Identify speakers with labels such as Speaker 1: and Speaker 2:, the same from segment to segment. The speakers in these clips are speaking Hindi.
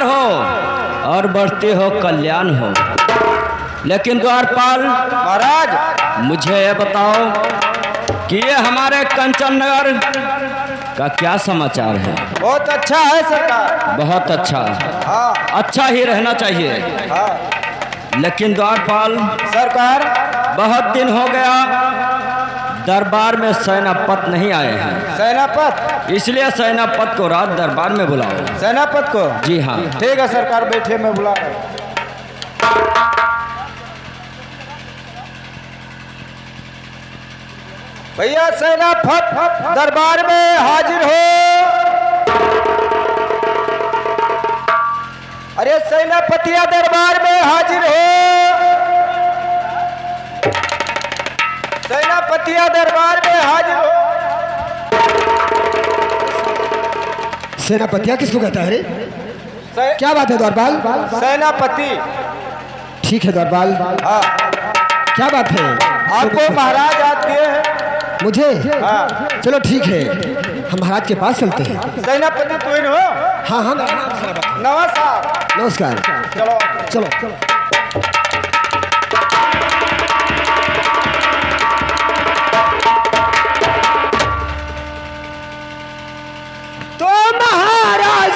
Speaker 1: उद्धार हो और बढ़ते हो कल्याण हो। लेकिन द्वारपाल
Speaker 2: महाराज,
Speaker 1: मुझे ये बताओ कि ये हमारे कंचन नगर का क्या समाचार है?
Speaker 2: बहुत अच्छा है सरकार।
Speaker 1: बहुत अच्छा,
Speaker 2: हाँ
Speaker 1: अच्छा ही रहना चाहिए।
Speaker 2: हाँ
Speaker 1: लेकिन द्वारपाल
Speaker 2: सरकार,
Speaker 1: बहुत दिन हो गया दरबार में सेनापति नहीं आए हैं,
Speaker 2: सेनापत,
Speaker 1: इसलिए सेनापति को रात दरबार में बुलाओ।
Speaker 2: सेनापत को?
Speaker 1: जी हाँ।
Speaker 2: ठीक है सरकार, बैठे मैं बुला रहा हूं। भैया सेनापत दरबार में हाजिर हो। अरे सेनापतिया दरबार में हाजिर हो। सेनापतिया दरबार में हाजिर हो।
Speaker 3: सेनापतिया किसको कहता है रे? क्या बात है द्वारपाल?
Speaker 2: सेनापति।
Speaker 3: ठीक है द्वारपाल,
Speaker 2: हाँ,
Speaker 3: क्या बात है?
Speaker 2: आपको महाराज याद किए हैं?
Speaker 3: मुझे?
Speaker 2: हाँ।
Speaker 3: चलो ठीक है, हम महाराज के पास चलते हैं।
Speaker 2: सेनापति तुम हो?
Speaker 3: हाँ हाँ, मेरा नाम सेनापति है।
Speaker 2: नमस्कार।
Speaker 3: नमस्कार।
Speaker 2: चलो
Speaker 3: चलो चलो। तो महाराज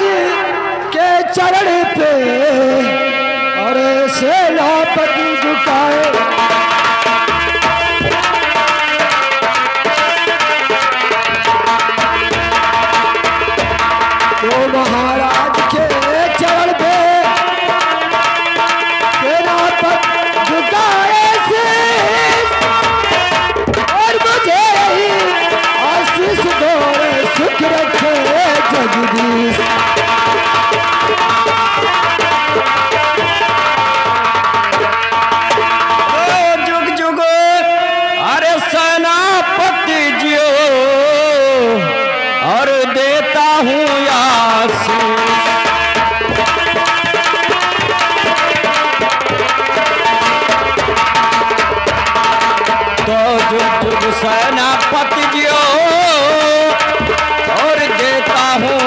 Speaker 3: के चरण पे और सेनापति झुकाए, तो महाराज के चरण पे सेनापति झुकाए शीश, और मुझे ही आशीष दो सुख रखे जगदीश।
Speaker 1: जुग जुग अरे सेनापति जियो और देता हूँ आशीष। तो जुग जुग सेनापति जियो और देता हूँ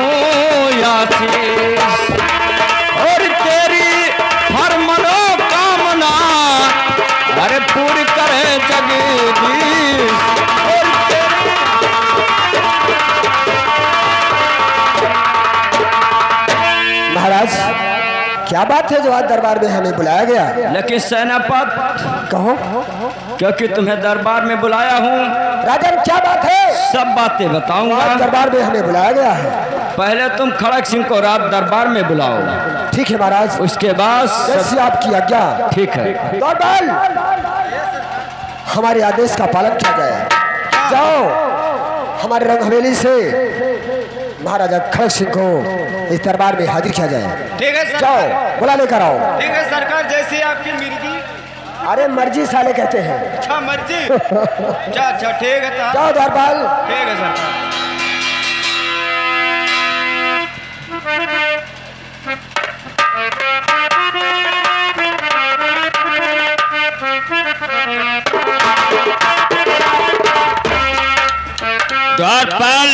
Speaker 1: आशीष, और तेरी हर मनोकामना अरे पूरी करे जगदीश। और तेरी
Speaker 3: महाराज, क्या बात है जो आज दरबार में हमें बुलाया गया?
Speaker 1: लेकिन सेनापति,
Speaker 3: कहो।
Speaker 1: क्योंकि तुम्हें दरबार में बुलाया हूँ,
Speaker 3: राजन क्या बात है?
Speaker 1: सब बातें
Speaker 3: आज
Speaker 1: बताऊंगा।
Speaker 3: दरबार में हमें बुलाया गया है।
Speaker 1: पहले तुम खड़क सिंह को रात दरबार में बुलाओ,
Speaker 3: ठीक है महाराज,
Speaker 1: उसके बाद
Speaker 3: जैसी आपकी आज्ञा।
Speaker 1: ठीक है।
Speaker 3: दरबार, हमारे आदेश का पालन किया जाए। जाओ हमारे रंग हवेली से महाराजा खड़क सिंह को इस दरबार में हाजिर किया जाए।
Speaker 2: ठीक है सर।
Speaker 3: जाओ बुला लेकर आओ।
Speaker 2: ठीक है सरकार, जैसी आपकी मर्जी।
Speaker 3: अरे मर्जी साले कहते हैं।
Speaker 2: अच्छा मर्जी। अच्छा ठीक है तो।
Speaker 3: जाओ दरबार।
Speaker 2: ठीक है सरकार।
Speaker 1: द्वारपाल,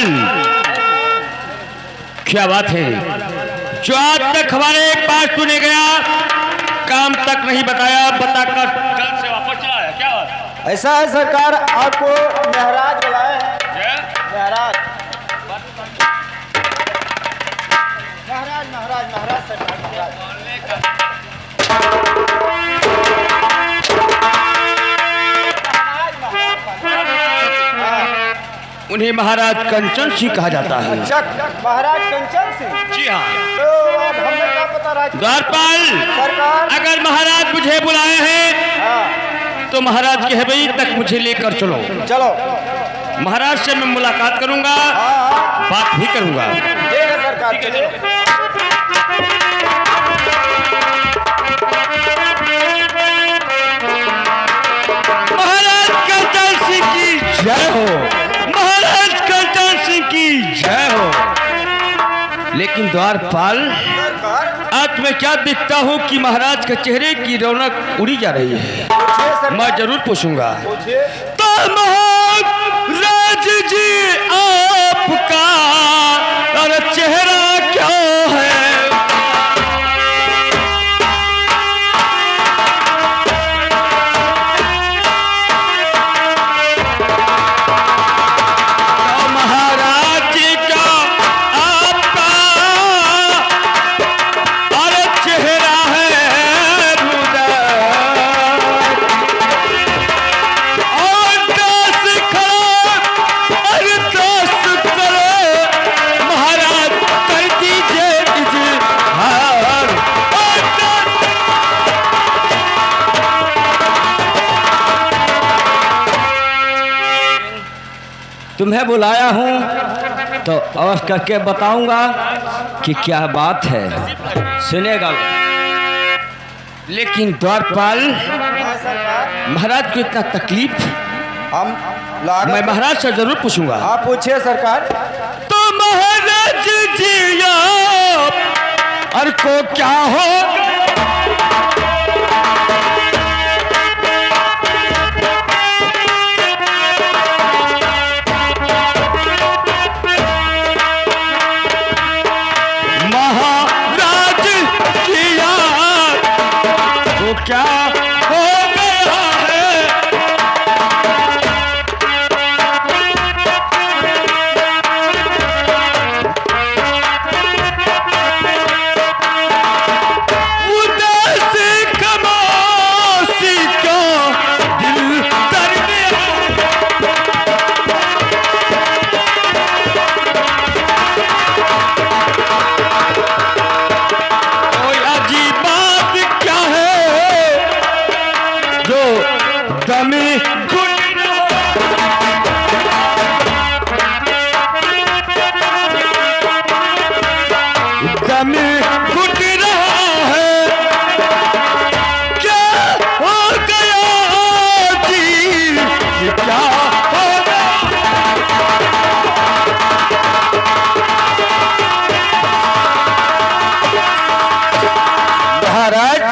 Speaker 1: क्या बात है? जो आज तक हमारे पास तूने गया, काम तक नहीं बताया, बताकर कल से वापस चला है, क्या बात?
Speaker 2: ऐसा है सरकार, आपको महाराज बुलाए हैं। महाराज महाराज महाराज महाराज सरकार
Speaker 1: उन्हें महाराज कंचन सिंह कहा जाता है।
Speaker 2: अच्छा, महाराज कंचन सिंह।
Speaker 1: जी हाँ।
Speaker 2: तो अब हमें क्या पता राज
Speaker 1: द्वारपाल,
Speaker 2: सरकार।
Speaker 1: अगर महाराज मुझे बुलाए हैं
Speaker 2: हाँ,
Speaker 1: तो महाराज के हवेली तक मुझे लेकर चलो।
Speaker 2: चलो।
Speaker 1: महाराज से मैं मुलाकात करूंगा,
Speaker 2: हाँ
Speaker 1: बात भी करूंगा।
Speaker 2: ठीक है सरकार। चलो।
Speaker 1: महाराज कंचन सिंह की जय हो, महाराज कंचन सिंह की जय हो। लेकिन द्वारपाल, आज मैं क्या देखता हूँ कि महाराज के चेहरे की रौनक उड़ी जा रही है। मैं जरूर पूछूंगा। तो महाराज जी आपका और चेहरा क्या है? तुम्हें बुलाया हूँ तो अवश्य करके बताऊंगा कि क्या बात है, सुनेगा। लेकिन द्वारपाल
Speaker 2: हाँ सरकार।
Speaker 1: महाराज को इतना तकलीफ,
Speaker 2: हम लागत
Speaker 1: मैं महाराज से जरूर पूछूंगा।
Speaker 2: आप पूछिए सरकार।
Speaker 1: तो महाराज जी और को क्या हो महाराज किया को क्या हो गया है। उदास खमोशी का दिल दर्द कोई अजीब बात क्या है जो दमी घुट दमी घुट रहा है। क्या हो गया जी, ये क्या हो गया। महाराज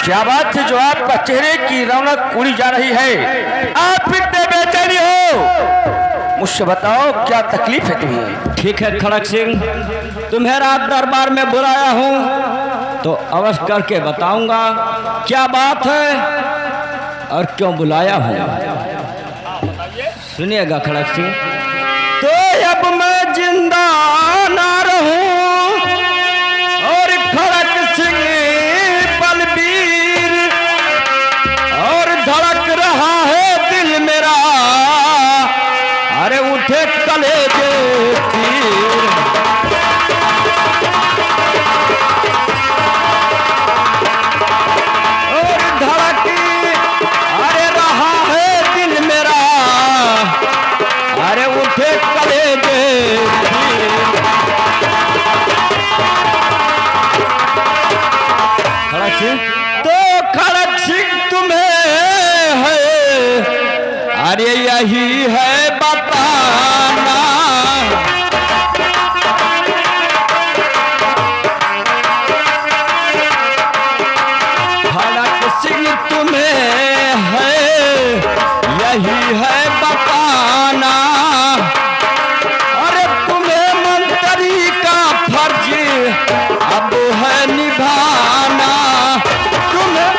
Speaker 1: क्या बात है जो आपका चेहरे की रौनक उड़ी जा रही है, आप इतने बेचैनी हो, मुझसे बताओ क्या तकलीफ है तुम्हें। ठीक है खड़क सिंह, तुम्हें रात दरबार में बुलाया हूँ तो अवश्य करके बताऊंगा क्या बात है और क्यों बुलाया हूँ। सुनिएगा खड़क सिंह। तो अब मैं जिंदा ना रहूं और खड़क सिंह बलबीर और धड़क रहा है दिल मेरा, अरे उठे कलेजे तीर। और धड़क अरे रहा है दिल मेरा, अरे उठे कलेजे तीर। खड़क सिंह तो खड़क सिंह तुम्हें है, अरे यही है बताना। खड़क सिंह तुम्हें है, यही है बताना। अरे तुम्हें मंत्री का फर्ज अब है निभाना। तुम्हें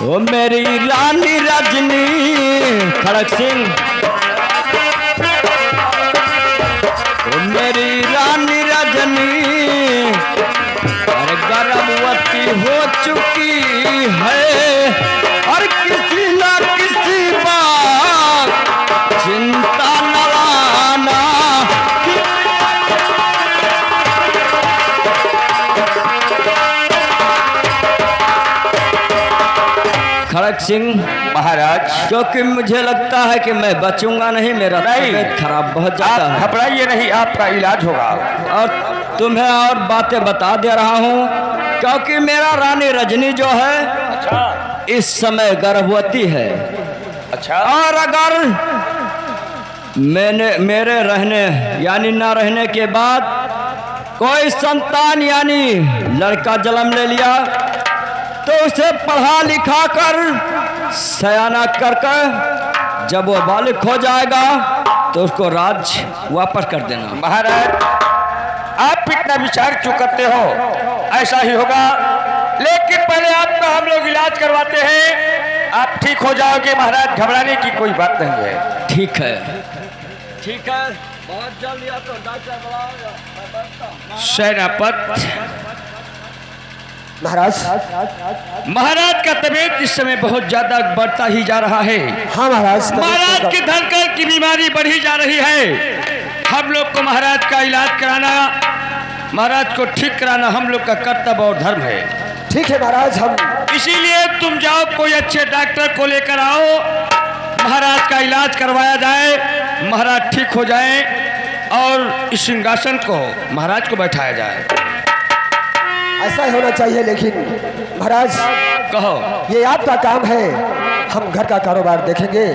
Speaker 1: ओ मेरी रानी रजनी, खड़क सिंह ओ मेरी रानी रजनी, अरे गर्भवती हो चुकी है और किसी ना किसी बात चिंता न लाना। खड़क सिंह महाराज, क्योंकि मुझे लगता है कि मैं बचूंगा नहीं, मेरा तबीयत खराब बहुत ज्यादा है।
Speaker 2: घबराइए नहीं, आपका इलाज होगा।
Speaker 1: और तुम्हें और बातें बता दे रहा हूँ क्योंकि मेरा रानी रजनी जो है इस समय गर्भवती है।
Speaker 2: अच्छा।
Speaker 1: और अगर मेरे रहने यानी ना रहने के बाद कोई संतान यानी लड़का जन्म ले लिया तो उसे पढ़ा लिखा कर सयाना कर कर जब वो बालिग हो जाएगा तो उसको राज वापस कर देना।
Speaker 2: महाराज आप इतना विचार क्यों करते हो, ऐसा ही होगा, लेकिन पहले आपका हम लोग इलाज करवाते हैं, आप ठीक हो जाओगे महाराज, घबराने की कोई बात नहीं है।
Speaker 1: ठीक है ठीक है, बहुत जल्दी आप तो डॉक्टर बुलाओ। सेनापति
Speaker 3: महाराज।
Speaker 1: महाराज का तबीयत इस समय बहुत ज्यादा बढ़ता ही जा रहा है।
Speaker 3: हाँ महाराज।
Speaker 1: महाराज की धड़कन की बीमारी बढ़ी जा रही है। हम लोग को महाराज का इलाज कराना, महाराज को ठीक कराना हम लोग का कर्तव्य और धर्म है।
Speaker 3: ठीक है महाराज, हम
Speaker 1: इसीलिए तुम जाओ, कोई अच्छे डॉक्टर को लेकर आओ, महाराज का इलाज करवाया जाए, महाराज ठीक हो जाए और इस सिंहासन को महाराज को बैठाया जाए।
Speaker 3: ऐसा ही होना चाहिए, लेकिन महाराज
Speaker 1: कहो।
Speaker 3: ये आपका काम है, हम घर का कारोबार देखेंगे।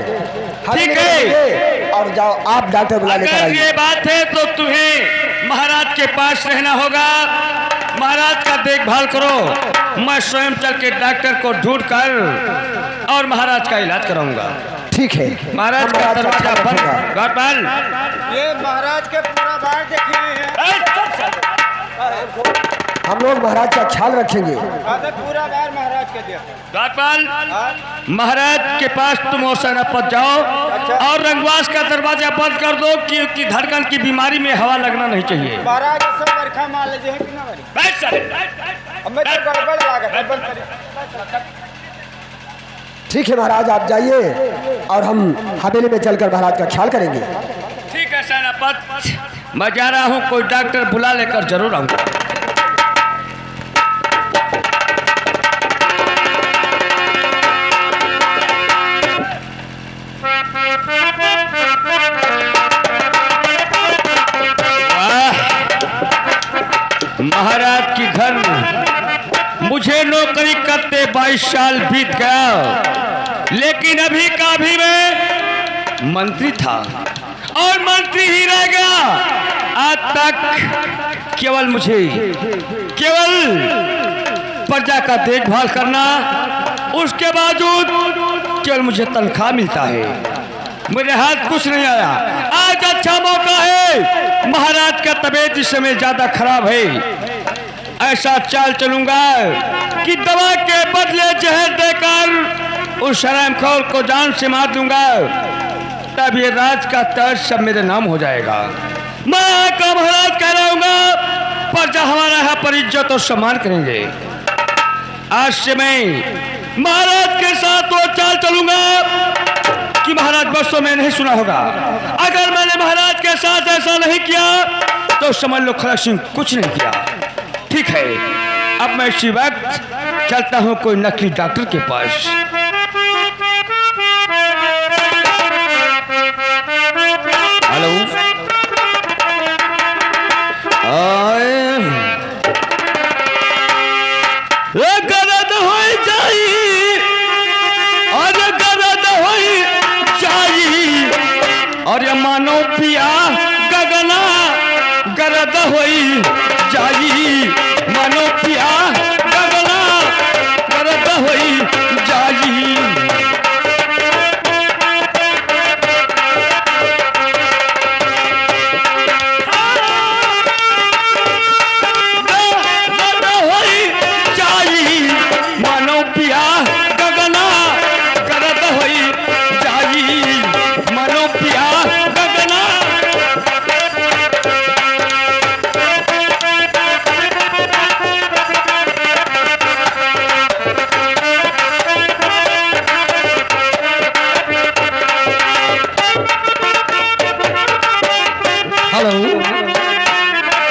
Speaker 1: ठीक है।
Speaker 3: और जाओ आप डॉक्टर बुला लेकर
Speaker 1: अगर
Speaker 3: आइए।
Speaker 1: ये बात है तो तुम्हें महाराज के पास रहना होगा, महाराज का देखभाल करो। मैं स्वयं चल के डॉक्टर को ढूंढ कर और महाराज का इलाज कराऊंगा।
Speaker 3: ठीक है।
Speaker 1: महाराज का दरवाजा बंद। गोपाल,
Speaker 4: ये महाराज के पूरा बार देखे हैं।
Speaker 3: हम लोग महाराज का ख्याल रखेंगे।
Speaker 4: पूरा बार महाराज के दिया।
Speaker 1: गोपाल, महाराज के पास तुम और सेनापत जाओ और रंगवास का दरवाजा बंद कर दो, क्योंकि धड़कन की बीमारी में हवा लगना नहीं चाहिए।
Speaker 4: महाराज सब बरखा मान लीजिए कि ना बड़ी।
Speaker 1: बैठ साले।
Speaker 4: अब मैं तो गड़बड़ लागत है, बंद करिए।
Speaker 3: ठीक है महाराज, आप जाइए और हम हवेली में चलकर महाराज का ख्याल करेंगे।
Speaker 1: ठीक है सेनापत, मैं जा रहा हूँ, कोई डॉक्टर बुला लेकर जरूर आऊंगा। महाराज की घर मुझे नौकरी करते 22 साल बीत गया, लेकिन अभी का भी मैं मंत्री था और मंत्री ही रह गया। आज तक केवल प्रजा का देखभाल करना, उसके बावजूद केवल मुझे तनख्वाह मिलता है, मेरे हाथ कुछ नहीं आया। आज अच्छा मौका है, महाराज का तबीयत इस समय ज्यादा खराब है। ऐसा चाल चलूंगा कि दवा के बदले जहर देकर उस हरामखोर को जान से मार दूंगा, तब ये राज का ताज सब मेरे नाम हो जाएगा। मैं का महाराज कह रहा हूँ, प्रजा हमारा यहाँ पर इज्जत और सम्मान करेंगे। आज से मैं महाराज के साथ वो चाल चलूंगा कि महाराज बरसों में नहीं सुना होगा। अगर मैंने महाराज के साथ ऐसा नहीं किया तो समझ लो खड़क सिंह कुछ नहीं किया। ठीक है, अब मैं इसी वक्त चलता हूँ कोई नकली डॉक्टर के पास। हेलो, गरद हो जाई और गरद हो जाई और ये मानो पिया गगना गरद हो जाई, मानो पिया गगना गरद हो जाई।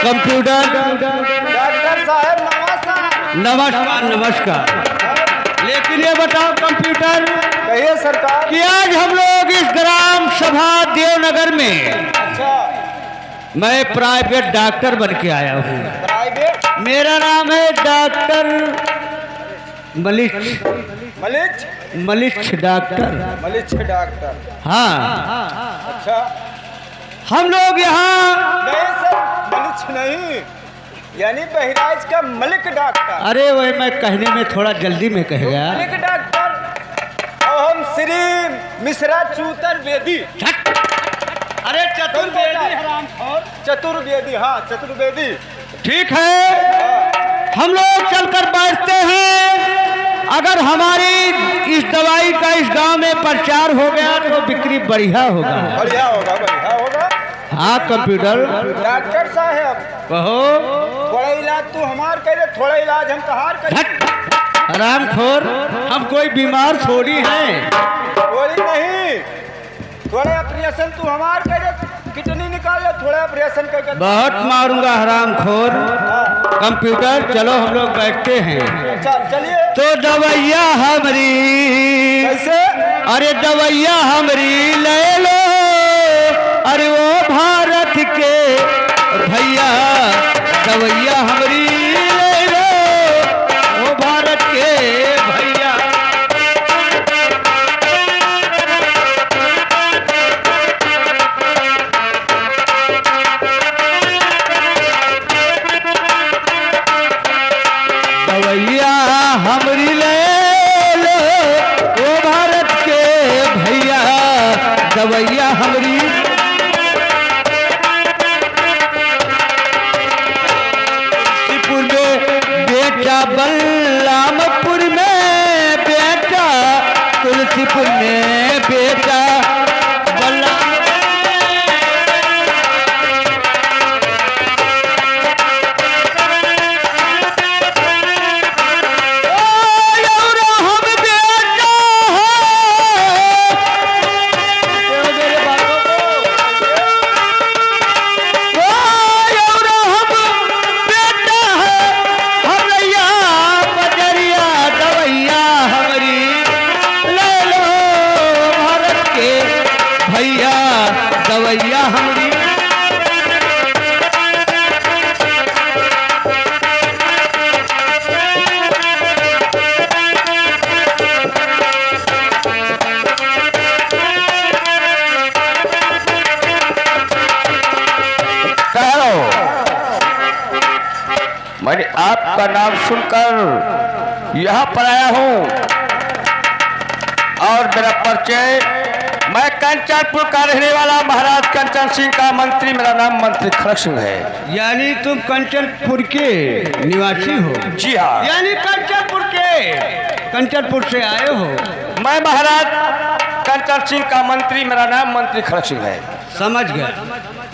Speaker 1: कंप्यूटर
Speaker 4: डॉक्टर साहब
Speaker 1: नमस्कार। नमस्कार। लेकिन ये बताओ कंप्यूटर,
Speaker 4: कहिए सरकार।
Speaker 1: कि आज हम लोग इस ग्राम सभा देवनगर में,
Speaker 4: अच्छा,
Speaker 1: मैं प्राइवेट डॉक्टर बन के आया हूँ।
Speaker 4: प्राइवेट?
Speaker 1: मेरा नाम है doctor Malik doctor.
Speaker 4: Malik doctor.
Speaker 1: हाँ,
Speaker 4: अच्छा,
Speaker 1: हम लोग यहाँ,
Speaker 4: नहीं सर, मलिक नहीं, यानी बहराइच का मलिक डॉक्टर।
Speaker 1: अरे वही मैं कहने में थोड़ा जल्दी में कह गया।
Speaker 4: मलिक डॉक्टर। और हम श्री मिश्रा चतुर्वेदी।
Speaker 1: अरे
Speaker 4: चतुर्वेदी, हाँ चतुर्वेदी।
Speaker 1: ठीक है, हम लोग चलकर बैठते हैं। अगर हमारी इस दवाई का इस गांव में प्रचार हो गया तो बिक्री बढ़िया होगा।
Speaker 4: बढ़िया होगा, बढ़िया होगा।
Speaker 1: हाँ कंप्यूटर।
Speaker 4: डॉक्टर साहब
Speaker 1: कहो।
Speaker 4: थोड़ा इलाज तू हमार करे, थोड़ा इलाज हम तहार करे।
Speaker 1: हरामखोर, हम कोई बीमार थोड़ी हैं।
Speaker 4: थोड़ी नहीं, थोड़ा ऑपरेशन तू हमार करे किडनी निकाल लो, थोड़ा ऑपरेशन करके।
Speaker 1: बहुत मारूंगा हरामखोर। कंप्यूटर चलो हम लोग बैठते हैं।
Speaker 4: चलिए।
Speaker 1: तो दवैया हमरी,
Speaker 4: कैसे?
Speaker 1: अरे दवैया हमरी ले लो, अरे वो भारत के भैया, दवैया हमरी ले लो, वो भारत के भैया। दवैया हमरी ले लो, वो भारत के भैया, दवैया हमरी। तुलसीपुर में बेटा, बलरामपुर में बेटा, तुलसीपुर में बेटा, बलराम। दवैया हमरी।
Speaker 2: मैंने आपका नाम सुनकर यहाँ पर आया हूँ और मेरा परिचय, मैं कंचनपुर का रहने वाला महाराज कंचन सिंह का मंत्री, मेरा नाम मंत्री खड़ग सिंह है।
Speaker 1: यानी तुम कंचनपुर के निवासी हो?
Speaker 2: जी हाँ।
Speaker 1: यानी कंचनपुर से आए हो?
Speaker 2: मैं महाराज कंचन सिंह का मंत्री, मेरा नाम मंत्री खड़ग सिंह है।
Speaker 1: समझ गया।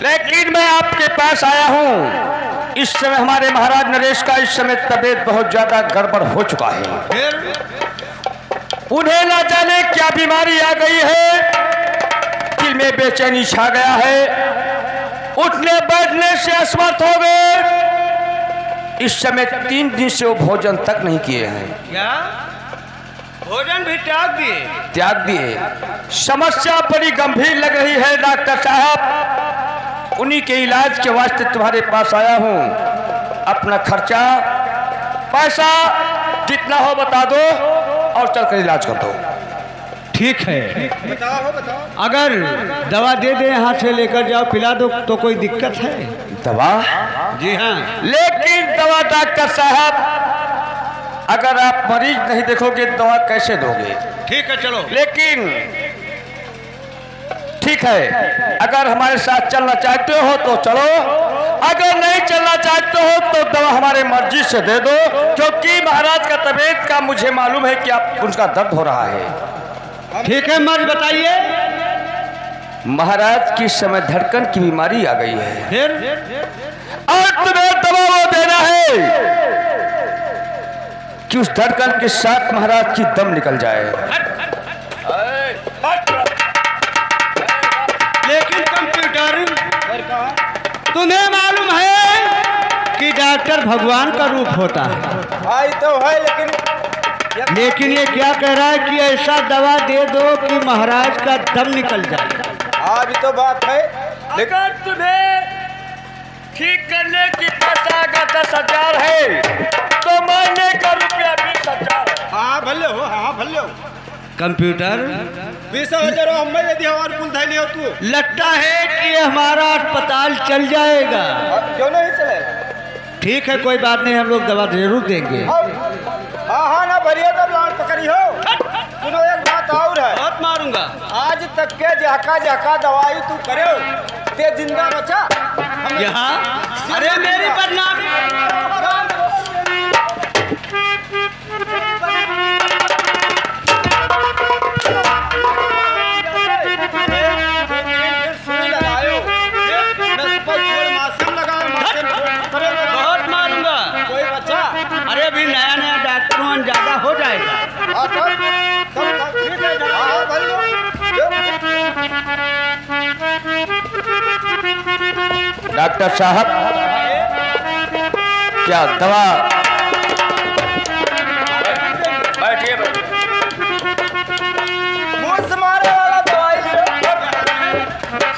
Speaker 2: लेकिन मैं आपके पास आया हूँ, इस समय हमारे महाराज नरेश का इस समय तबीयत बहुत ज्यादा गड़बड़ हो चुका है।
Speaker 1: फिर
Speaker 2: उन्हें न जाने क्या बीमारी आ गई है, दिल में बेचैनी छा गया है, उठने बैठने से असमर्थ हो गए। इस समय 3 दिन से वो भोजन तक नहीं किए हैं।
Speaker 1: क्या भोजन भी
Speaker 2: त्याग दिए। समस्या बड़ी गंभीर लग रही है डॉक्टर साहब, उन्हीं के इलाज के वास्ते तुम्हारे पास आया हूँ। अपना खर्चा पैसा जितना हो बता दो और चलकर इलाज कर दो।
Speaker 1: ठीक है,
Speaker 4: बताओ।
Speaker 1: अगर दवा दे दे यहाँ से लेकर जाओ, पिला दो तो कोई दिक्कत है?
Speaker 2: दवा?
Speaker 1: जी हाँ।
Speaker 2: लेकिन दवा डॉक्टर साहब, अगर आप मरीज नहीं देखोगे दवा कैसे दोगे?
Speaker 1: ठीक है चलो।
Speaker 2: लेकिन ठीक है, अगर हमारे साथ चलना चाहते हो तो चलो, अगर नहीं चलना चाहते हो तो दवा हमारे मर्जी से दे दो, क्योंकि महाराज का तबीयत का मुझे मालूम है कि आप उनका दर्द हो रहा है।
Speaker 1: ठीक है, मर्ज बताइए।
Speaker 2: महाराज की समय धड़कन की बीमारी आ गई है।
Speaker 1: फिर
Speaker 2: और तुम्हें दवा वो देना है कि उस धड़कन के साथ महाराज की दम निकल जाए।
Speaker 1: लेकिन कंप्यूटर, तुम्हें मालूम है कि डॉक्टर भगवान का रूप होता है?
Speaker 4: भाई तो है,
Speaker 1: लेकिन ये क्या कह रहा है कि ऐसा दवा दे दो कि महाराज का दम निकल जाए।
Speaker 4: हाँ, भी तो बात है।
Speaker 2: अगर तुम्हें ठीक करने की पैसा अगर 10,000 है तो महीने का रुपया 20,000 है।
Speaker 4: हाँ भले हो, हाँ भले हो।
Speaker 1: कंप्यूटर
Speaker 4: 20,000 हम यदि हमारे कुल धैर्य हो तू,
Speaker 1: लगता है कि हमारा अस्पताल चल जाएगा।
Speaker 4: क्यों नहीं चले?
Speaker 1: ठीक है, कोई बात नहीं, हम लोग दवा जरूर देंगे।
Speaker 4: हाँ ना भरिए, तब लाट पकड़ी हो। सुनो, एक बात और है।
Speaker 1: बहुत मारूंगा।
Speaker 4: आज तक के जहका दवाई तू करे ते जिंदा बचा
Speaker 1: यहाँ। अरे मेरी बदनामी। बहुत मारूंगा।
Speaker 4: कोई बच्चा?
Speaker 1: अरे अभी नया नया डॉक्टर हूँ, ज्यादा हो जाएगा।
Speaker 4: हाँ, तब ठीक है। हाँ, भले हो।
Speaker 2: डॉक्टर साहब क्या दवा? बैठिए बैठिए।
Speaker 4: मुझ मारे वाला दवाई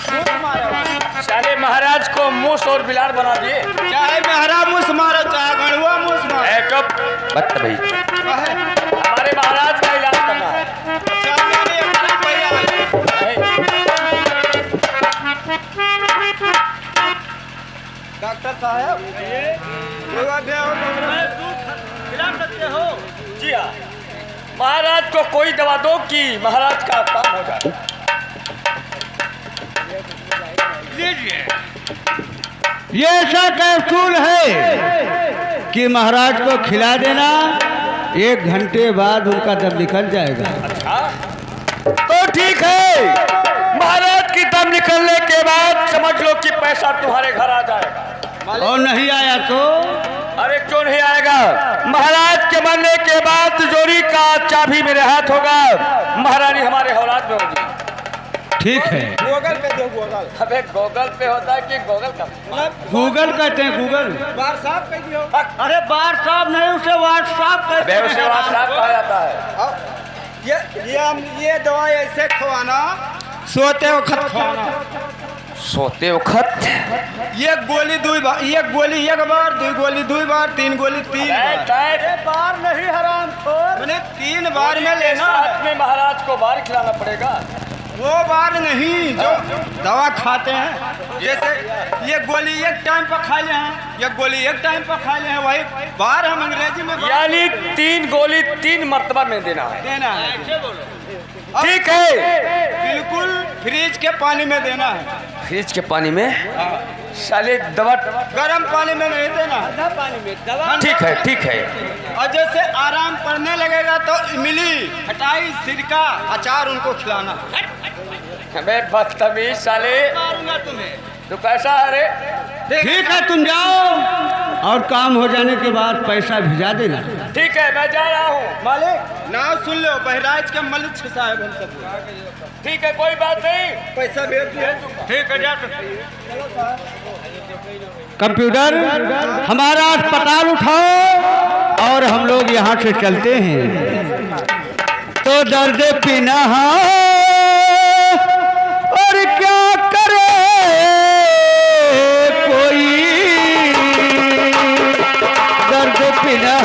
Speaker 4: मुझ मारे वाला।
Speaker 2: साले महाराज को मूस और बिलार बना दिए।
Speaker 4: चाहे मेहरा मुझ मारो चाहे गणुआ मुझ मारो।
Speaker 2: चुप बदतमीज।
Speaker 4: कहे
Speaker 2: हमारे महाराज का इलाज करना है।
Speaker 4: चाहे अपना भैया डॉक्टर साहब हो।
Speaker 2: जी हाँ, महाराज को कोई दवा दो कि महाराज का काम हो जाए।
Speaker 1: ये ऐसा कैप्सूल है कि महाराज को खिला देना, 1 घंटे बाद उनका दम निकल जाएगा।
Speaker 2: तो ठीक है, महाराज की दम निकलने के बाद समझ लो कि पैसा तुम्हारे घर आ जाएगा।
Speaker 1: और नहीं आया तो?
Speaker 2: अरे क्यों नहीं आएगा? महाराज के मरने के बाद तिजोरी का चाबी मेरे हाथ होगा, महारानी हमारे औलाद में होगी।
Speaker 1: ठीक है।
Speaker 4: गूगल पे दो गूगल।
Speaker 2: अबे गूगल पे होता है कि गूगल का?
Speaker 1: गूगल कहते हैं, गूगल।
Speaker 4: बार साहब कह दियो।
Speaker 1: अरे बार साहब नहीं, उसे व्हाट्सएप कहते
Speaker 2: अबे उसे व्हाट्सएप कहा जाता है।
Speaker 4: ये दवाई ऐसे खवाना, सोते वक्त खवाना।
Speaker 2: सोते वक्त
Speaker 4: ये गोली 2 बार, एक गोली 1 बार, 2 गोली 2 बार, 3 गोली 3 बार।
Speaker 2: बार नहीं हराम खोर,
Speaker 4: मैंने 3 बार में लेना है।
Speaker 2: साथ में महाराज को बार खिलाना पड़ेगा।
Speaker 4: वो बार नहीं जो दवा खाते हैं, जैसे ये गोली 1 टाइम पर खा ले हैं, ये गोली 1 टाइम पर खा ले हैं, वही बार हम अंग्रेजी में
Speaker 2: यानी 3 गोली 3 मर्तबा में देना है।
Speaker 4: देना है।
Speaker 2: ठीक है,
Speaker 4: बिल्कुल फ्रिज के पानी में देना है।
Speaker 2: फ्रिज के पानी में? साले दवा
Speaker 4: गर्म पानी में नहीं देना, ठंडा पानी में दवा।
Speaker 2: ठीक है ठीक है।
Speaker 4: और जैसे आराम पड़ने लगेगा तो इमली, खटाई, सिरका, अचार उनको खिलाना।
Speaker 2: अबे बदतमीज साले,
Speaker 4: मारूंगा तुम्हें।
Speaker 2: तो कैसा है रे?
Speaker 1: ठीक है, तुम जाओ और काम हो जाने के बाद पैसा भिजा देना।
Speaker 2: ठीक है, मैं जा रहा हूँ।
Speaker 4: मालिक नाम सुन लो, बहराइच के मलिक साहब हम सब।
Speaker 2: ठीक है, कोई बात नहीं।
Speaker 4: पैसा भेज दिया।
Speaker 2: ठीक है, जा।
Speaker 1: कंप्यूटर, हमारा अस्पताल उठाओ और हम लोग यहाँ से चलते हैं। तो दर्द पीना और क्या करे कोई, दर्द पीना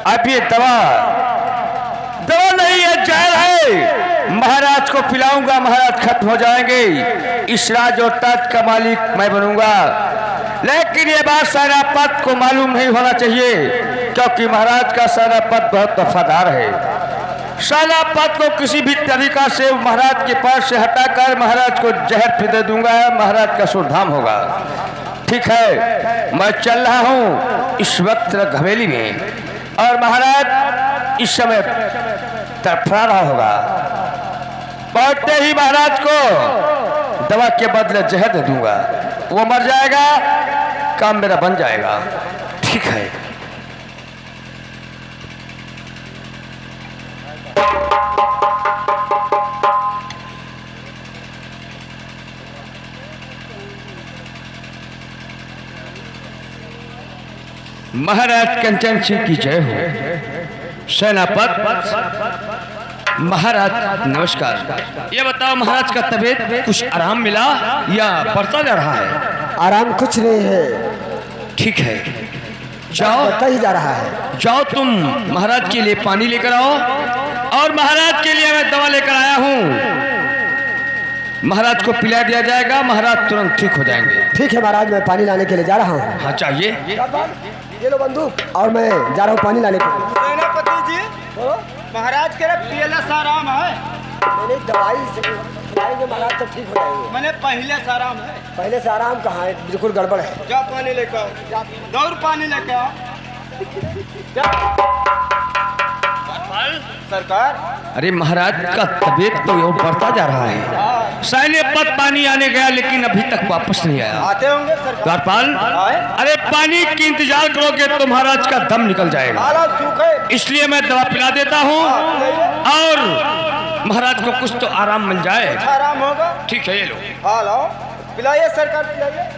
Speaker 2: अब ये दवा नहीं है, जहर है। महाराज को पिलाऊंगा, महाराज खत्म हो जाएंगे। इस राज और ताज का मालिक मैं बनूंगा। लेकिन ये बात सेनापति को मालूम नहीं होना चाहिए, क्योंकि महाराज का सेनापति बहुत वफादार है। सेनापति को किसी भी तरीका से महाराज के पास से हटाकर महाराज को जहर फिर दे दूंगा, महाराज का सुरधाम होगा। ठीक है, मैं चल रहा हूँ इस वक्त हवेली में, और महाराज इस समय तड़फड़ा रहा होगा। पहुंचते ही महाराज को दवा के बदले जहर दे दूंगा, वो मर जाएगा, काम मेरा बन जाएगा। ठीक है।
Speaker 1: महाराज कंचन सिंह की जय हो। सेनापति महाराज नमस्कार। ये बताओ महाराज का तबीयत कुछ आराम मिला या बढ़ता जा रहा है?
Speaker 3: आराम कुछ नहीं है,
Speaker 1: ठीक है, जाओ
Speaker 3: बढ़ता ही जा रहा है।
Speaker 1: जाओ तुम महाराज के लिए पानी लेकर आओ और महाराज के लिए मैं दवा लेकर आया हूँ। महाराज को पिला दिया जाएगा, महाराज तुरंत ठीक हो जाएंगे।
Speaker 3: ठीक है महाराज, मैं पानी लाने के लिए जा रहा हूँ।
Speaker 1: हाँ चाहिए।
Speaker 3: ये लो बंदूक और मैं जा रहा हूँ पानी लाने के लिए।
Speaker 4: सेनापति जी, महाराज के पीला सा आराम है।
Speaker 3: नहीं, दवाई से खिलाएंगे महाराज तो ठीक हो जाएंगे।
Speaker 4: मैंने पहले से आराम है।
Speaker 3: पहले से आराम कहाँ है, बिल्कुल गड़बड़ है।
Speaker 4: जा पानी लेकर आओ, दौड़ पानी लेकर आओ। सरकार,
Speaker 1: अरे महाराज का तबीयत तो और बढ़ता जा रहा है। सैन्य पद पानी आने गया लेकिन अभी तक वापस नहीं आया।
Speaker 4: आते होंगे सरकार।
Speaker 1: द्वारपाल, अरे पानी की इंतजार करोगे तो महाराज का दम निकल जाएगा,
Speaker 4: हालात सूखे।
Speaker 1: इसलिए मैं दवा पिला देता हूँ और महाराज को कुछ तो आराम मिल जाए।
Speaker 4: अच्छा आराम होगा।
Speaker 1: ठीक है, ये लो।
Speaker 4: हाँ लाओ, पिलाइए सरकार, पिलाइए।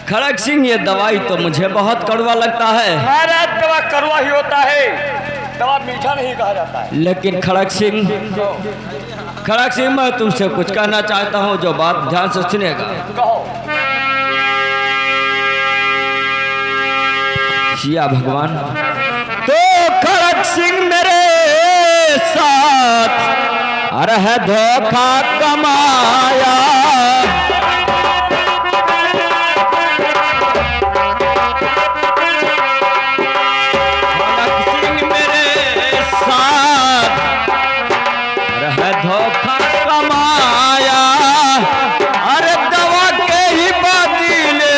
Speaker 1: खड़ग सिंह, ये दवाई तो मुझे बहुत कड़वा लगता है।
Speaker 2: महाराज दवा कड़वा ही होता है, दवा मीठा नहीं कहा जाता है।
Speaker 1: लेकिन खड़ग सिंह, मैं तुमसे कुछ कहना चाहता हूँ, जो बात ध्यान से सुनेगा।
Speaker 2: कहो।
Speaker 1: सिया भगवान। तो खड़ग सिंह मेरे साथ अरे है धोखा कमाया, धोखा कमाया। अरे दवा के ही बदले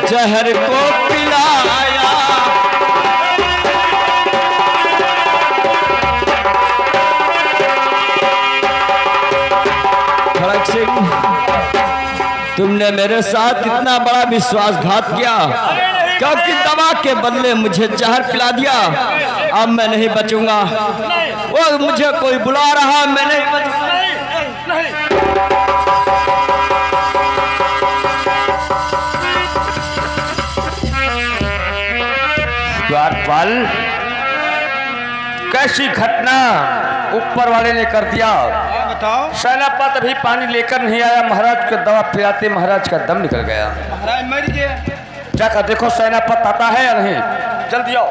Speaker 1: जहर को पिलाया। खड़ग सिंह, तुमने मेरे साथ इतना बड़ा विश्वासघात किया, क्योंकि दवा के बदले मुझे जहर पिला दिया। अब मैं नहीं बचूंगा। वो मुझे कोई बुला रहा, मैं नहीं बचूंगा।
Speaker 2: द्वारपाल, कैसी घटना ऊपर वाले ने कर दिया।
Speaker 4: बताओ।
Speaker 2: सेनापति अभी पानी लेकर नहीं आया, महाराज को दवा पिलाते महाराज का दम निकल गया।
Speaker 4: महाराज मर गए।
Speaker 2: जाकर देखो सेनापति आता है या नहीं, जल्दी आओ।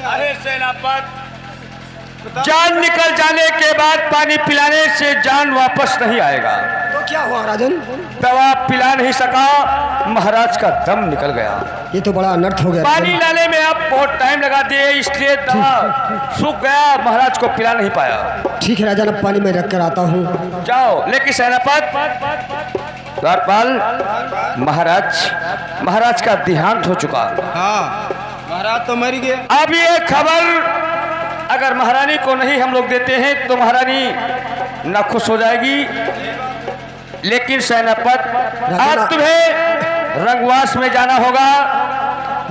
Speaker 2: अरे सेनापति, जान निकल जाने के बाद पानी पिलाने से जान वापस नहीं आएगा।
Speaker 3: तो क्या हुआ राजन?
Speaker 2: दवा पिला नहीं सका, महाराज का दम निकल गया।
Speaker 3: ये तो बड़ा अनर्थ हो गया।
Speaker 2: पानी लाने में आप बहुत टाइम लगा दिए, इसलिए दवा सूख गया, महाराज को पिला नहीं पाया।
Speaker 3: ठीक है राजन, अब पानी में रख कर आता हूँ।
Speaker 2: जाओ। लेकिन सेनापति, द्वारपाल, महाराज का देहांत हो चुका।
Speaker 4: हाँ, महाराज तो मर गए।
Speaker 2: अब ये खबर अगर महारानी को नहीं हम लोग देते हैं तो महारानी नाखुश हो जाएगी। लेकिन सेनापति, आज तुम्हें रंगवास में जाना होगा,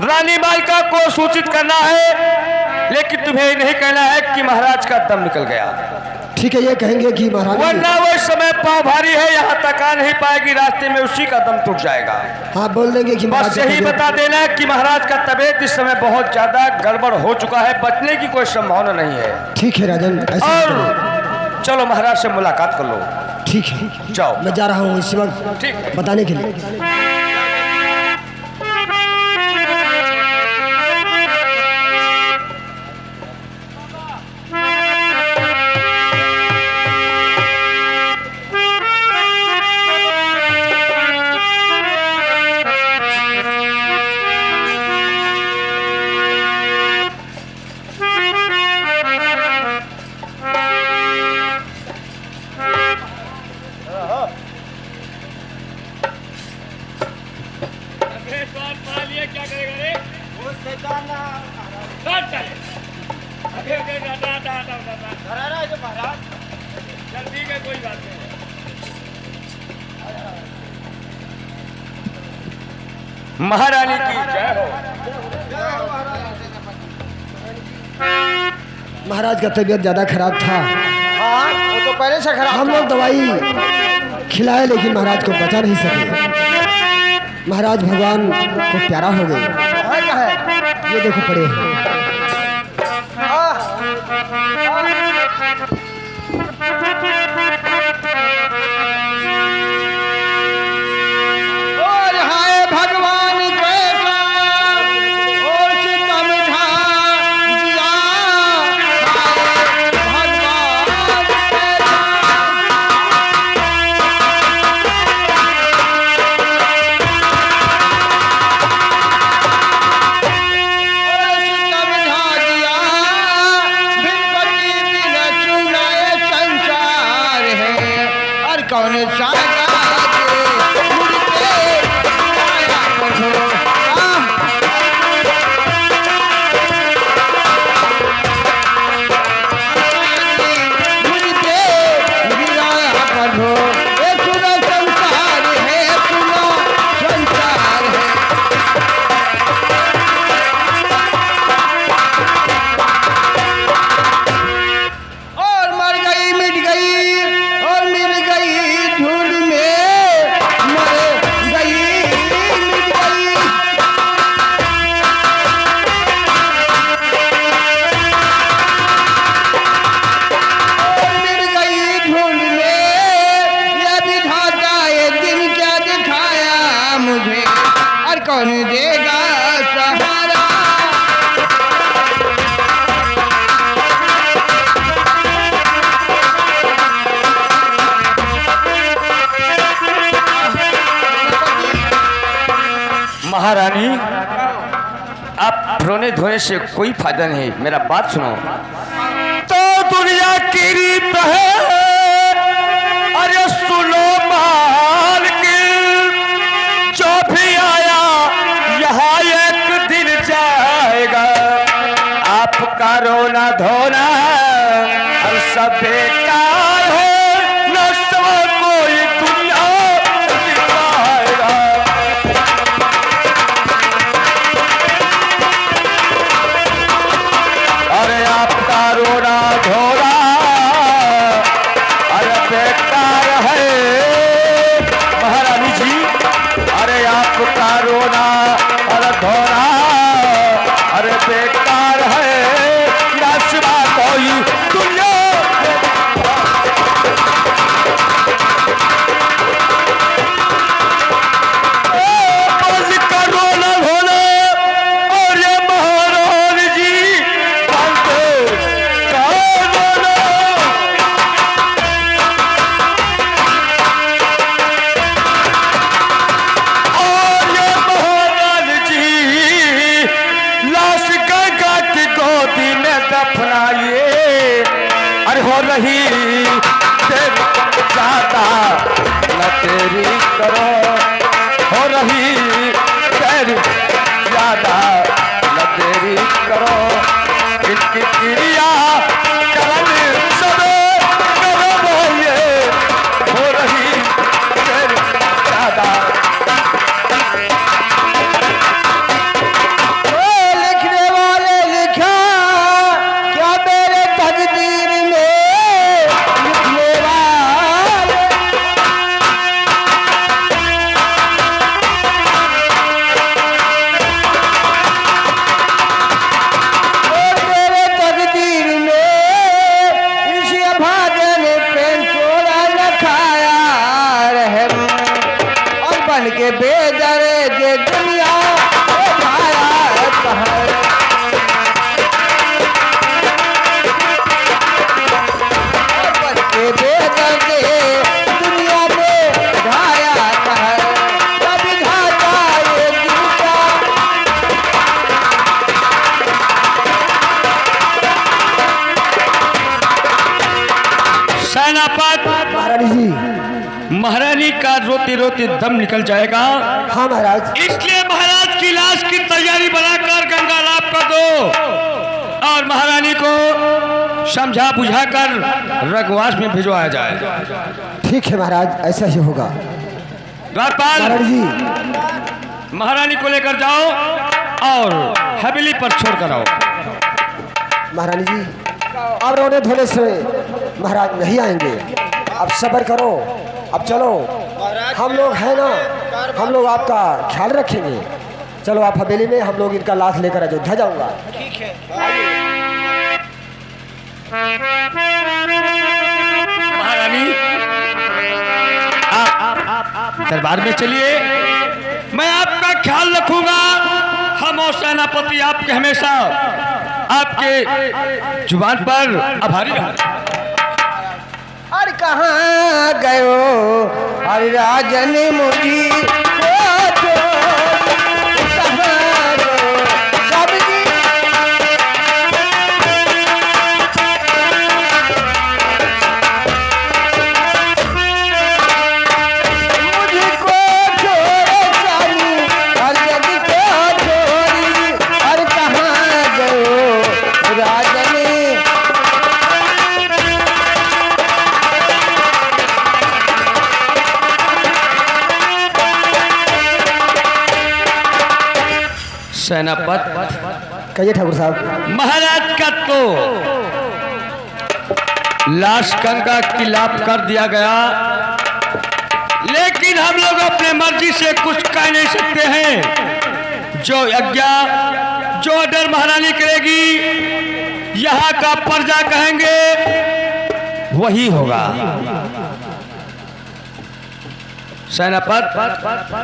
Speaker 2: रानी मालिका को सूचित करना है, लेकिन तुम्हें नहीं कहना है कि महाराज का दम निकल गया।
Speaker 3: ठीक है, ये कहेंगे कि महाराज,
Speaker 2: वरना वो इस समय पाँव भारी है, यहाँ तक आ नहीं पाएगी, रास्ते में उसी का दम टूट जाएगा।
Speaker 3: हाँ बोल देंगे कि
Speaker 2: बस यही बता देना कि महाराज का तबीयत इस समय बहुत ज्यादा गड़बड़ हो चुका है, बचने की कोई संभावना नहीं है।
Speaker 3: ठीक है राजन, ऐसा
Speaker 2: और चलो महाराज से मुलाकात कर लो।
Speaker 3: ठीक है,
Speaker 2: जाओ।
Speaker 3: मैं जा रहा हूँ इसी वक्त
Speaker 2: ठीक है।
Speaker 3: बताने के लिए।
Speaker 2: महारानी की जय हो।
Speaker 3: महाराज का तबीयत ज्यादा खराब था।
Speaker 2: हाँ वो तो पहले से खराब
Speaker 3: हम
Speaker 2: था।
Speaker 3: लोग दवाई खिलाए लेकिन महाराज को बचा नहीं सके। महाराज भगवान को प्यारा हो गए।
Speaker 2: है क्या है?
Speaker 3: ये देखो पड़े हैं।
Speaker 2: और हाय भगवान कैसा और चितम ढा दिया। हाय भगवान कैसा। और चितम ढा दिया। भिनपति बिन चुनाए संसार है। और कौन सा कौन देगा सहारा।
Speaker 1: महारानी, आप रोने धोने से कोई फायदा नहीं, मेरा बात सुनो। तो दुनिया की रीत है, अरे सुनो माल की, जो भी आया यहाँ एक दिन जाएगा। आपका रोना धोना और सब बेकार है, न सब कोई दुनिया दिखाएगा। अरे आपका रोना धोना अरे बेकार है महारानी जी। अरे आपका रोना अरे धोना अरे बेकार है, ना सिवा कोई दुनिया। का रोना धोना और ये महारानी जी का रोना। और ये महारानी जी लाश गंगा की गोदी में दफनाइए। अरे हो रही देर ज्यादा न तेरी करो, हो रही देर ज्यादा न तेरी करो। इनकी क्रिया करन सब करो, ये हो रही देर ज्यादा।
Speaker 2: लिखने वाले लिखा क्या मेरे तकदीर में। लिखने वाले और मेरे तकदीर में इसी अभागे ने प्रेम चोरा न खाया रहम। और बन के बेदरे जे दुनिया भाया कहर। और बन के बेदरे दुनिया में भाया कहर। कभी घाटा ये जीता।
Speaker 1: सेनापत,
Speaker 3: महारानी जी।
Speaker 1: महारानी का रोते रोते दम निकल जाएगा,
Speaker 3: हाँ महाराज।
Speaker 1: इसलिए महाराज की लाश की तैयारी बनाकर गंगा लाभ कर दो और महारानी को समझा बुझाकर रघुवास में भिजवाया जाए।
Speaker 3: ठीक है महाराज, ऐसा ही होगा।
Speaker 1: द्वारपाल,
Speaker 3: महारानी जी।
Speaker 1: महारानी को लेकर जाओ और हवेली पर छोड़ कर आओ।
Speaker 3: महारानी जी अब रोने धोने से महाराज नहीं आएंगे। अब सब्र करो, अब चलो, हम लोग हैं ना, हम लोग आपका ख्याल रखेंगे। चलो आप हवेली में, हम लोग इनका लाश लेकर अयोध्या जाऊंगा।
Speaker 4: ठीक है।
Speaker 1: महारानी आप दरबार में चलिए, मैं आपका ख्याल रखूंगा। हम और सेनापति आपके हमेशा आपके जुबान पर आभारी रहेंगे।
Speaker 3: अरे कहाँ गयो अरे राजन मुझी को छोड़, कहाँ गयो सब्जी मुझको छोड़ो सारी, अरे यदि को छोड़ी, अरे कहाँ गयो राजन
Speaker 1: सेनापत
Speaker 3: कहिए ठाकुर साहब।
Speaker 1: महाराज का तो लाश गंगा की लाप कर दिया गया, लेकिन हम लोग अपने मर्जी से कुछ कह नहीं सकते हैं। जो आज्ञा, जो ऑर्डर महारानी करेगी, यहाँ का प्रजा कहेंगे वही होगा। सेनापत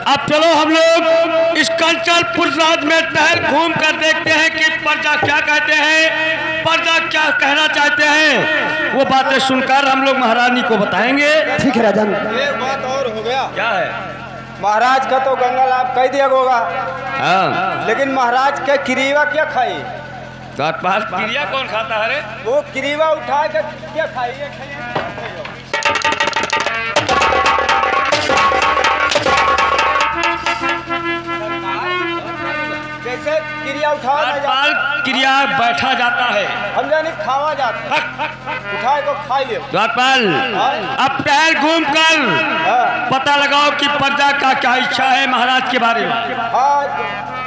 Speaker 1: अब चलो हम लोग इस कंचनपुर राज में टहल घूम कर देखते हैं कि प्रजा क्या कहते हैं, प्रजा क्या कहना चाहते हैं। वो बातें सुनकर हम लोग महारानी को बताएंगे।
Speaker 3: ठीक है राजन।
Speaker 4: एक बात और हो गया,
Speaker 1: क्या है?
Speaker 4: महाराज का तो गंगा लाभ कह दिया होगा,
Speaker 1: हाँ,
Speaker 4: लेकिन महाराज के किरीवा क्या खाई?
Speaker 1: क्रिया कौन खाता है रे?
Speaker 4: वो किरीवा उठा के क्या खाई? जैसे क्रिया उठाया ना
Speaker 1: राजपाल क्रिया बैठा जाता है,
Speaker 4: हम जाने खावा जाता है, उठाए को खा लियो।
Speaker 1: राजपाल अब टहल घूम कर पता लगाओ कि प्रजा का क्या इच्छा है महाराज के बारे में।
Speaker 4: हाँ,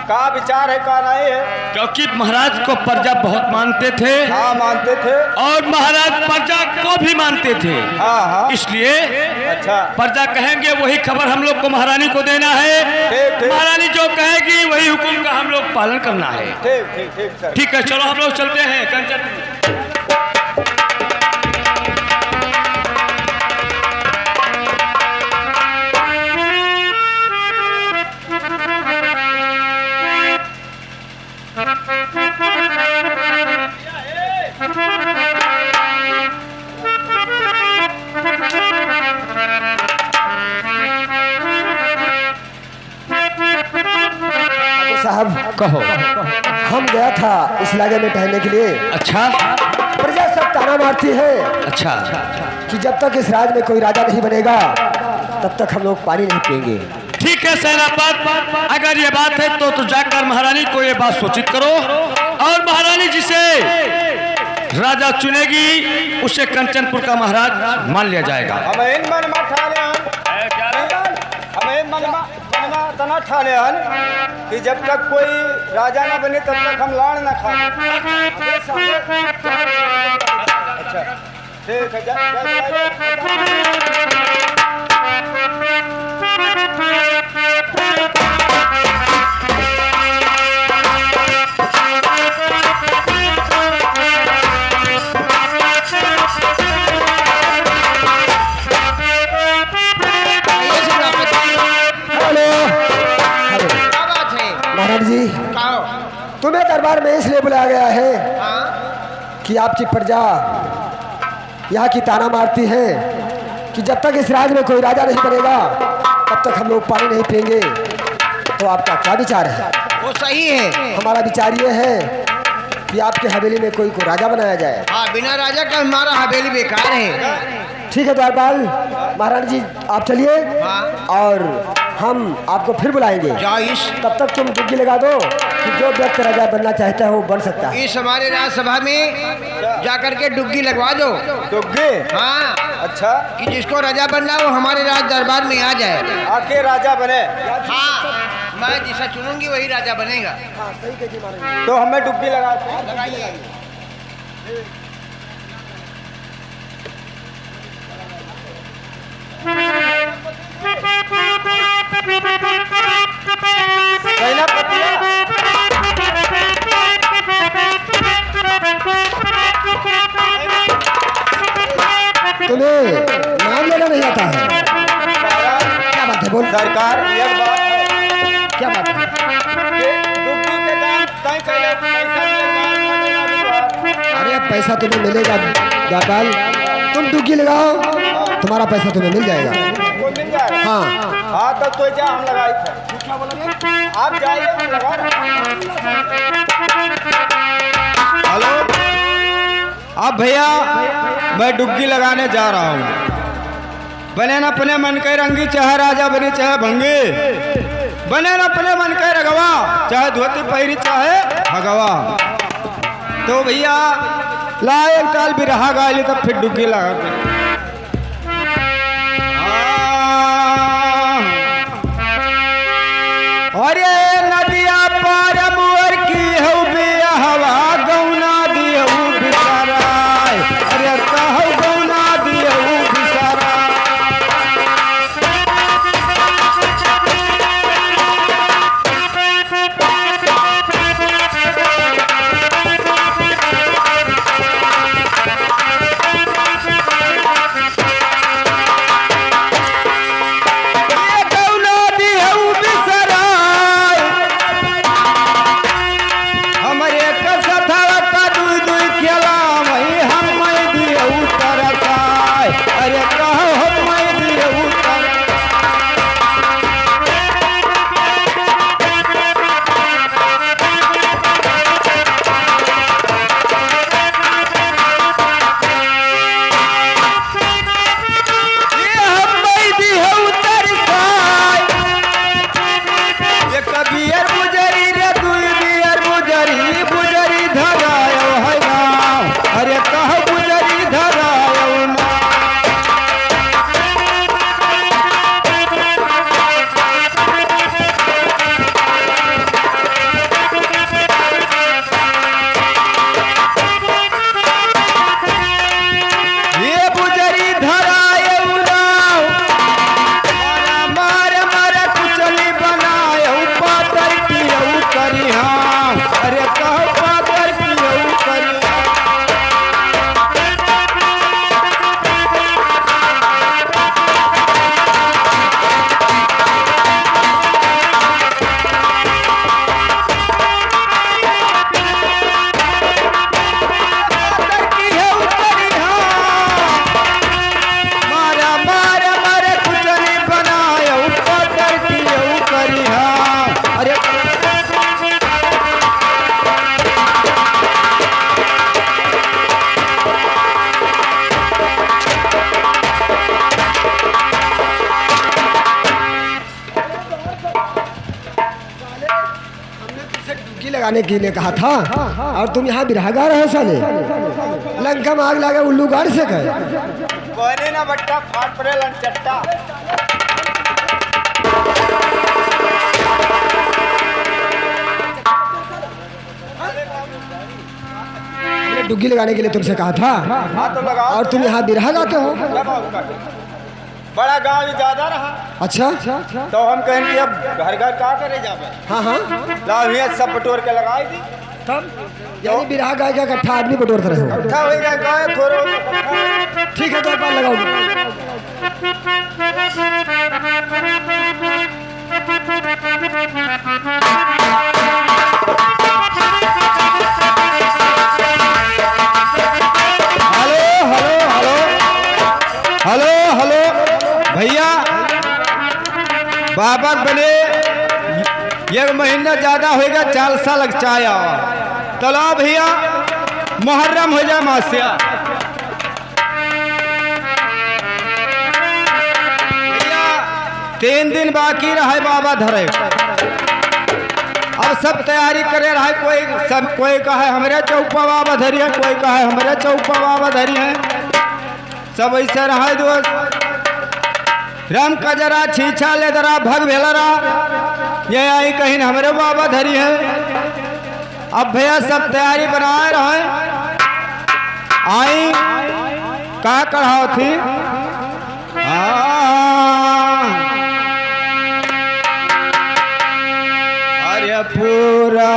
Speaker 4: का विचार है का नहीं है?
Speaker 1: क्योंकि महाराज को प्रजा बहुत मानते थे,
Speaker 4: हाँ मानते थे,
Speaker 1: और महाराज प्रजा को भी मानते थे।
Speaker 4: हाँ हाँ।
Speaker 1: इसलिए
Speaker 4: अच्छा,
Speaker 1: प्रजा कहेंगे वही खबर हम लोग को महारानी को देना है।
Speaker 4: ठीक, ठीक।
Speaker 1: महारानी जो कहेगी वही हुक्म का हम लोग पालन करना है।
Speaker 4: ठीक ठीक ठीक सर।
Speaker 1: ठीक है, चलो हम लोग चलते हैं कंचन।
Speaker 3: साहब
Speaker 1: कहो।
Speaker 3: हम गया था इस इलाके में टहलने के लिए।
Speaker 1: अच्छा
Speaker 3: प्रजा सब ताना मारती है
Speaker 1: अच्छा
Speaker 3: कि जब तक इस राज में कोई राजा नहीं बनेगा तब तक हम लोग पानी नहीं पिएंगे।
Speaker 1: ठीक है सेनापत, अगर ये बात है तो जाकर महारानी को ये बात सूचित करो, और महारानी जिसे राजा चुनेगी उसे कंचनपुर का महाराज मान लिया जाएगा।
Speaker 4: हमें मन में ठाले हमें मन में तना ठाले कि जब तक कोई राजा ना बने तब तक हम लाड़ ना खाए। अच्छा ठीक है,
Speaker 3: महाराज जी तुम्हें दरबार में इसलिए बुलाया गया है कि आपकी प्रजा यहाँ की ताना मारती है कि जब तक इस राज में कोई राजा नहीं बनेगा तब तक हम लोग पानी नहीं पिएंगे। तो आपका क्या विचार है?
Speaker 5: वो सही है।
Speaker 3: हमारा विचार ये है कि आपके हवेली में कोई को राजा बनाया जाए।
Speaker 5: हाँ, बिना राजा का हमारा हवेली बेकार है।
Speaker 3: ठीक है द्वारपाल, महाराज जी आप चलिए और हम आपको फिर बुलाएंगे।
Speaker 5: जाइश
Speaker 3: तब तक तुम डुबकी लगा दो कि जो व्यक्ति राजा बनना चाहता है वो बन सकता है।
Speaker 5: इस हमारे राज्यसभा में जाकर के डुबकी लगवा दो।
Speaker 4: डुग्गी?
Speaker 5: हाँ,
Speaker 4: अच्छा,
Speaker 5: कि जिसको राजा बनना वो हमारे राज दरबार में आ जाए।
Speaker 4: आके राजा बने?
Speaker 5: हाँ, मैं जिसे चुनूंगी वही राजा बनेगा।
Speaker 3: हाँ, सही कही महाराज।
Speaker 4: तो हमें डुग्गी लगाते हैं।
Speaker 5: लगाइए।
Speaker 2: कहना पतिया
Speaker 3: तुम्हें नाम लेना नहीं आता है? क्या बात है, बोल।
Speaker 2: सरकार एक बात है
Speaker 3: क्या बात है?
Speaker 2: कि दुखी के दाम तय कैले पैसा मिलेगा।
Speaker 3: अरे पैसा तुम्हें मिलेगा गोपाल, तुम डुबकी लगाओ, तुम्हारा पैसा तुम्हें मिल जाएगा।
Speaker 2: कोई मिल जाएगा।
Speaker 3: हाँ
Speaker 2: हाँ तो जा हम लगाई थे। आप जाइए हम लगा रहे हैं।
Speaker 4: हेलो, अब भैया मैं डुबकी लगाने जा रहा हूँ। बने न अपने मन के रंगी, चाहे राजा बने चाहे भंगी। बने न अपने मन के रगवा, चाहे धोती पहरी चाहे भगवा। तो भैया ला एक ताल बिरहा गाली तब फिर डुबकी लगा के। अरे नदिया पार मुअर की हऊ बिया हवा गौना दियऊ बिसराय। अरे कहू गौना दियऊ बिसराय।
Speaker 3: लगाने के लिए कहा था और तुम यहाँ बिरहागा रहे साले। लंका में आग लगा उल्लू गाड़ से गए।
Speaker 2: कोने ना बट्टा फाट पड़े लंचट्टा।
Speaker 3: हमने डुग्गी लगाने के लिए तुमसे कहा था
Speaker 2: हाँ तो लगाओ।
Speaker 3: और तुम यहाँ बिरहा गाते हो।
Speaker 2: बड़ा गांव ही ज्यादा रहा।
Speaker 3: अच्छा
Speaker 2: तो हम कहें कि अब घर घर का करे जावे।
Speaker 3: हाँ हाँ
Speaker 2: लाभिया सब बटोर के लगाई दी।
Speaker 3: तब यानी बिरहा गाय का इकट्ठा आदमी बटोरते रहे हो।
Speaker 2: इकट्ठा हो गया गाय थोड़े।
Speaker 3: ठीक है तो पार लगाओ।
Speaker 4: हेलो हेलो भैया, बाबा बने एक महीना ज्यादा होगा, 4 साल चाया तला भैया मुहर्रम हो जाए मासिया। भैया 3 दिन बाकी रहे बाबा धरे। अब सब तैयारी करे रहे। कोई कहे हमारे चौपा बाबा धरी है, कोई कहे हमारे चौपा बाबा धरी है। सब ऐसे रहे दोस्त। राम का जरा छीछा ले दरा भग भेलरा ये आई कहीं हमारे बाबा धरी है। अब भैया सब तैयारी बनाए रहे। आई का कढ़ाओ थी। अरे पूरा